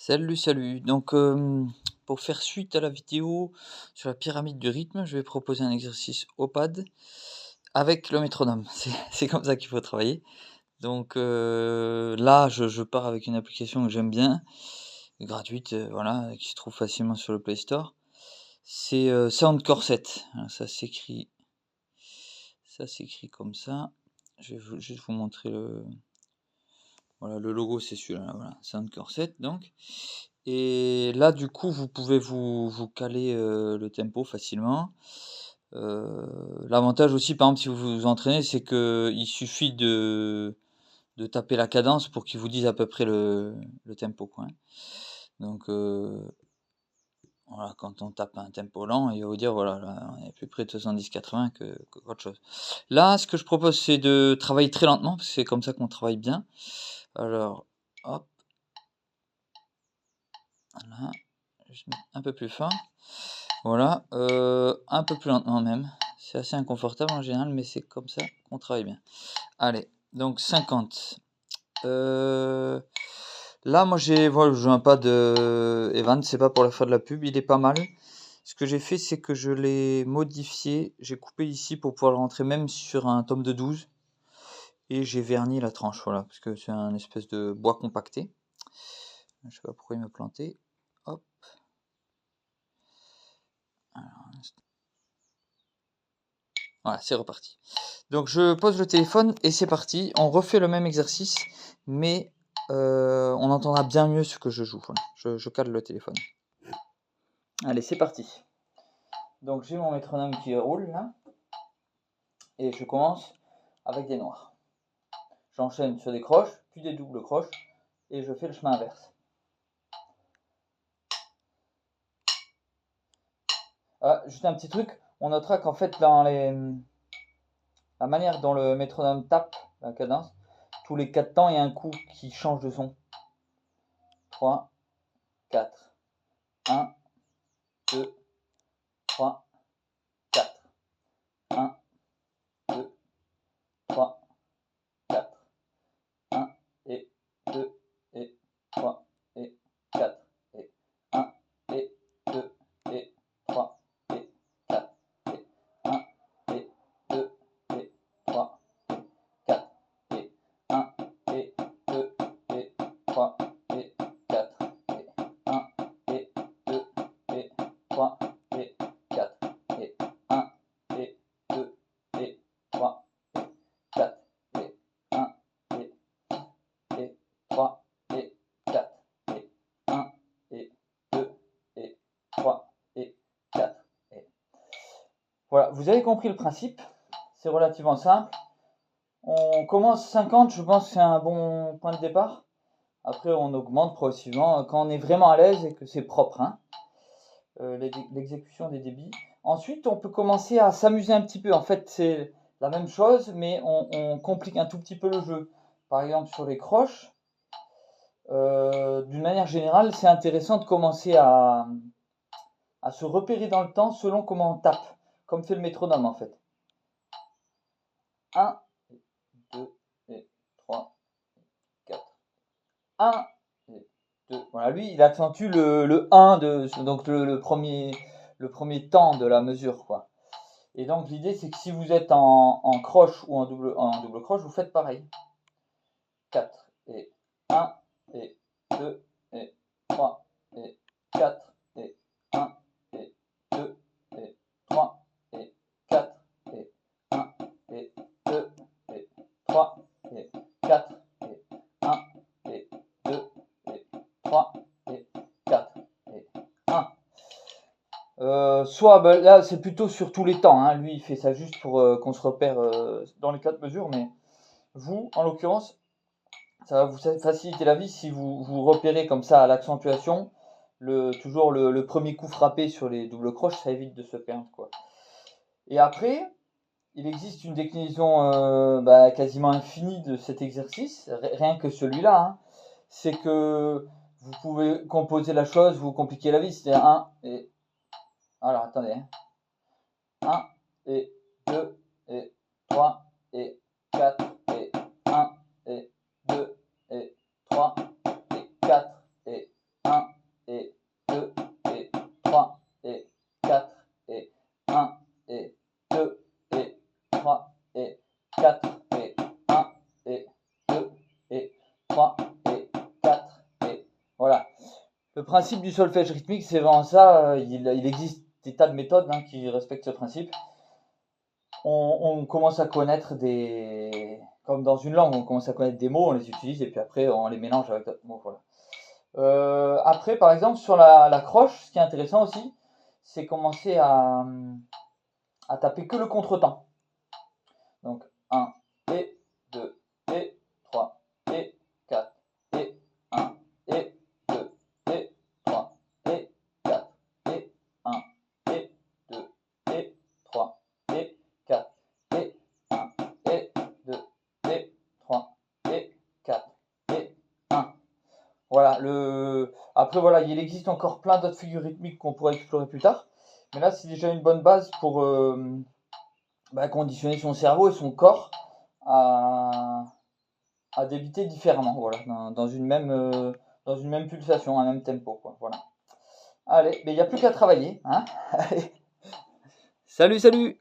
Salut, salut. Donc, pour faire suite à la vidéo sur la pyramide du rythme, je vais proposer un exercice au pad avec le métronome. C'est comme ça qu'il faut travailler. Donc, là, je pars avec une application que j'aime bien, gratuite, voilà, qui se trouve facilement sur le Play Store. C'est Sound Corset. Alors, ça s'écrit comme ça. Je vais juste vous montrer voilà, le logo, c'est celui-là, voilà, Sound Corset, donc. Et là, du coup, vous pouvez vous caler le tempo facilement. L'avantage aussi, par exemple, si vous vous entraînez, c'est qu'il suffit de taper la cadence pour qu'il vous dise à peu près le tempo, quoi, hein. Donc, voilà, quand on tape un tempo lent, il va vous dire, voilà, là, on est plus près de 70-80 qu'autre chose. Là, ce que je propose, c'est de travailler très lentement, parce que c'est comme ça qu'on travaille bien. Alors, hop, voilà, je mets un peu plus fort. Voilà, un peu plus lentement même. C'est assez inconfortable en général, mais c'est comme ça qu'on travaille bien. Allez, donc 50. Là, moi voilà, je joue un pad Evan, c'est pas pour la faire de la pub, il est pas mal. Ce que j'ai fait, c'est que je l'ai modifié. J'ai coupé ici pour pouvoir le rentrer même sur un tome de 12. Et j'ai verni la tranche, voilà, parce que c'est un espèce de bois compacté. Je sais pas pourquoi il m'a planté. Hop. Alors, voilà, c'est reparti. Donc je pose le téléphone et c'est parti. On refait le même exercice, mais on entendra bien mieux ce que je joue. Voilà. Je cale le téléphone. Allez, c'est parti. Donc j'ai mon métronome qui roule là. Et je commence avec des noirs. J'enchaîne sur des croches, puis des doubles croches, et je fais le chemin inverse. Ah, juste un petit truc, on notera qu'en fait dans la manière dont le métronome tape la cadence, tous les 4 temps, il y a un coup qui change de son. 3, 4, 1, 2, 3, 4, 1, 2, 3, 4, 1 et 2 et 3 et 4 et 1 et 2 et 3 et 4 et 1 et 2 et 3 et 4 et 1 et 2 et 3 et 4 et 1 et 2 et 3 et 4 et 1 et 2 et 3 et 4 et 1 et 3 et 4 et 1 et 2 et 3 et 4 et... Voilà, vous avez compris le principe, c'est relativement simple. On commence 50, je pense que c'est un bon point de départ. Après on augmente progressivement quand on est vraiment à l'aise et que c'est propre, hein, l'exécution des débits. Ensuite on peut commencer à s'amuser un petit peu, en fait c'est la même chose mais on complique un tout petit peu le jeu. Par exemple sur les croches, d'une manière générale, c'est intéressant de commencer à se repérer dans le temps selon comment on tape, comme fait le métronome en fait. 1, 2 et 3, 4. 1 et 2. Voilà, lui, il accentue le 1, donc le premier temps de la mesure, quoi. Et donc l'idée, c'est que si vous êtes en croche ou en double croche, vous faites pareil. 4 et 1 et 2 et 3 et 4 et 1 et 2 et 3 et 4 et 1 et 2 et 3 et 4 et 1 et 2 et 3 et 4 et 1. Soit là c'est plutôt sur tous les temps, hein. Lui il fait ça juste pour qu'on se repère dans les 4 mesures, mais vous en l'occurrence ça va vous faciliter la vie si vous repérez comme ça à l'accentuation toujours le premier coup frappé sur les doubles croches, ça évite de se perdre, quoi. Et après, il existe une déclinaison quasiment infinie de cet exercice, rien que celui-là, hein. C'est que vous pouvez composer la chose, vous compliquez la vie, c'est-à-dire 1 et... Alors attendez, hein. 1 et 2 et 3 et 4 et 1 et 2 et 3 et 4 et 1 et 2 et 3 et 4 et 1 et 2 et 3 et 4 et 1 et 2 et 3 et 4 et voilà. Le principe du solfège rythmique, c'est vraiment ça. Il existe des tas de méthodes qui respectent ce principe. On commence à connaître comme dans une langue, on commence à connaître des mots, on les utilise et puis après on les mélange avec d'autres mots. Voilà. Après, par exemple, sur la croche, ce qui est intéressant aussi, c'est commencer à taper que le contretemps. Donc 1 et 2 et 3 et 4 et 1 et 2 et 3 et 4 et 1 et 2 et 3 et 4 et 1 et 2 et 3 et 4 et 1. Voilà, après voilà, il existe encore plein d'autres figures rythmiques qu'on pourrait explorer plus tard. Mais là, c'est déjà une bonne base pour conditionner son cerveau et son corps à débiter différemment, voilà, dans une même pulsation, un même tempo, quoi, voilà. Allez, mais il n'y a plus qu'à travailler, hein. Allez. Salut, salut!